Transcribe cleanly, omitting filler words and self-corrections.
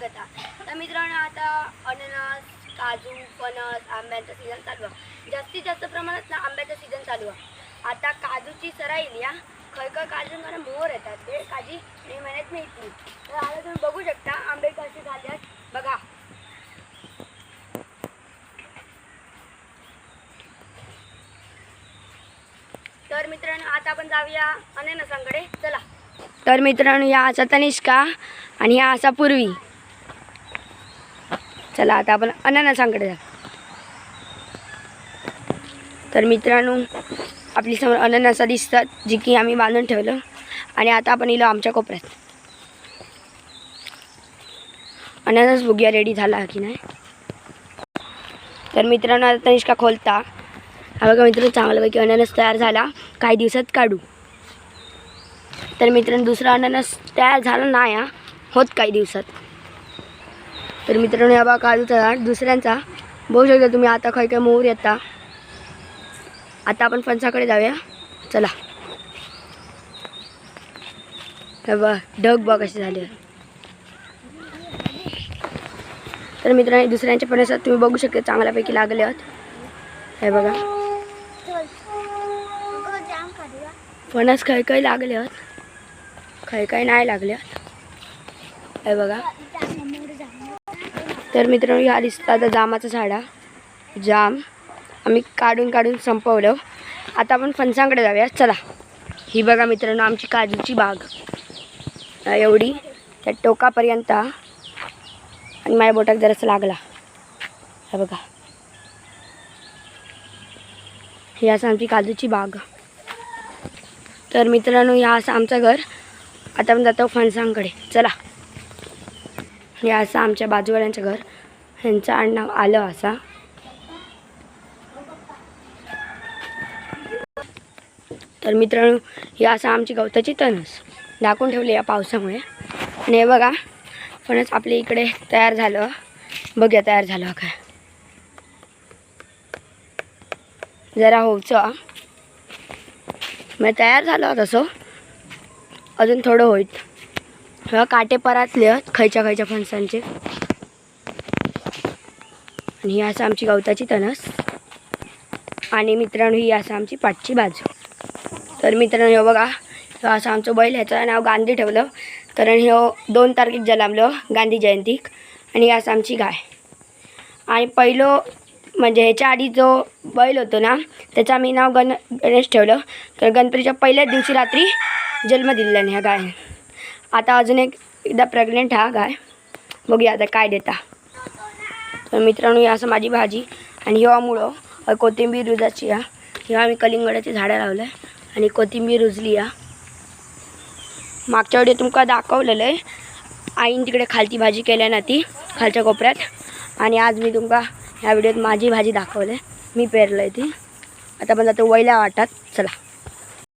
स्वागत आहे. तर मित्रांनो, आता अननस, काजू, फणस, आंब्याचा सीझन चालू आहे. जास्तीत जास्त प्रमाणात ना आंब्याचा सीझन चालू आहे. आता काजूची सरा येईल या खय काजू मला मोहर येतात ते काजी मे महिन्यात मिळतील. तर आता तुम्ही बघू शकता आंबे कसे झाले बघा. तर मित्रांनो, आता आपण जाऊया अननसांकडे. चला. तर मित्रांनो, या असा तनिष्का आणि या असा पूर्वी. चला आता आपण अननसांकडे जा. तर मित्रांनो, आपली समोर अननसा दिसतात जी की आम्ही बांधून ठेवलं आणि आता आपण इलो आमच्या कोपऱ्यात. अननस बघूया रेडी झाला की नाही. तर मित्रांनो, आता तनिष्का खोलता. हा बघा मित्रांनो, चांगल्यापैकी अननस तयार झाला. काही दिवसात काढू. तर मित्रांनो, दुसरा अननस तयार झाला नाही होत काही दिवसात. तर मित्रांनो, या बघा काजूचा झाड दुसऱ्यांचा बघू शकता तुम्ही. आता काही काही मोहर येता. आता आपण फणसाकडे जाऊया. चला. हे बघा ढग बघ कसे झाले. तर मित्रांनो, दुसऱ्यांच्या फणसात तुम्ही बघू शकता चांगल्यापैकी लागले आहेत. हे बघा फणस काही काही लागले आहेत, काही काही नाही लागले आहेत. हे बघा. तर मित्रांनो, या दिसतं आता जामाचं झाडा जाम आम्ही काढून काढून संपवलं. आता आपण फणसांकडे जाऊया. चला. ही बघा मित्रांनो, आमची काजूची बाग एवढी त्या टोकापर्यंत आणि माझ्या बोटात जरासं लागला. हे बघा, ही असं आमची काजूची बाग. तर मित्रांनो, या असं आमचं घर. आता आपण जातो फणसांकडे. चला. हे असं आमच्या बाजूवाल्यांचं घर. ह्यांचं आडनाव आलं असा. तर मित्रांनो, हे असं आमची गवताची तणस दाखवून ठेवली या पावसामुळे. आणि हे बघा फणस आपल्या इकडे तयार झालं. बघूया तयार झालं काय. जरा होचं मग तयार झालं तसं अजून थोडं होईल. हे काटे परातले खयच्या खयच्या फणसांचे. आणि ही असं आमची गवताची तणस. आणि मित्रांनो, ही असं आमची पाठची बाजू. तर मित्रांनो, हे बघा हे असं आमचं बैल. ह्याचं नाव गांधी ठेवलं कारण हे 2 तारखेक जन्मलं गांधी जयंतीक. आणि असं आमची गाय. आणि पहिलं म्हणजे ह्याच्या आधी जो बैल होतो ना त्याचं आम्ही नाव गणेश ठेवलं. तर गणपतीच्या पहिल्याच दिवशी रात्री जन्म दिलेला ह्या गाय. आता अजून एकदा प्रेग्नेंट हा गाय. बघूया आता काय देता. तर मित्रांनो, ही असं माझी भाजी. आणि ह्या मुळं कोथिंबीर रुजाची या. ह्या आम्ही कलिंगडाची झाडं लावलं आहे आणि कोथिंबीर रुजली या. मागच्या वेळी तुमका दाखवलेलं आहे आईन तिकडे खालती भाजी केल्या ना ती खालच्या कोपऱ्यात. आणि आज मी तुमका ह्या व्हिडिओत माझी भाजी दाखवलं आहे. मी पेरलं आहे ती. आता पण जातो वैल्या वाटात. चला.